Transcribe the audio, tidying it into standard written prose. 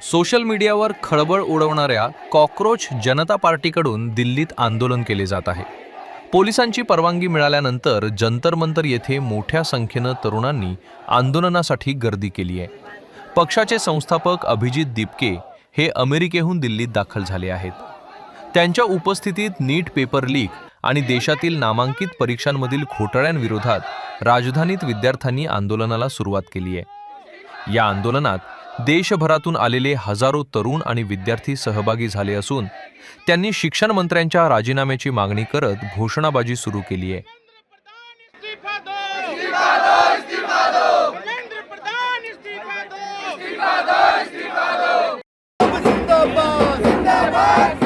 Social मीडियावर खळबळ उडवणाऱ्या कॉकरोच जनता पार्टीकडून दिल्लीत आंदोलन केले जात आहे. पोलिसांची परवानगी मिळाल्यानंतर जंतर मंतर येथे मोठ्या संख्येनं तरुणांनी आंदोलनासाठी गर्दी केली आहे. पक्षाचे संस्थापक अभिजित दीपके हे अमेरिकेहून दिल्लीत दाखल झाले आहेत. त्यांच्या उपस्थितीत नीट पेपर लीक आणि देशातील नामांकित परीक्षांमधील घोटाळ्यांविरोधात राजधानीत विद्यार्थ्यांनी आंदोलनाला सुरुवात केली आहे. या आंदोलनात देशभरातून आलेले हजारो तरुण आणि विद्यार्थी सहभागी झाले असून त्यांनी शिक्षण मंत्र्यांच्या राजीनाम्याची मागणी करत घोषणाबाजी सुरू केली आहे. जिंदाबाद जिंदाबाद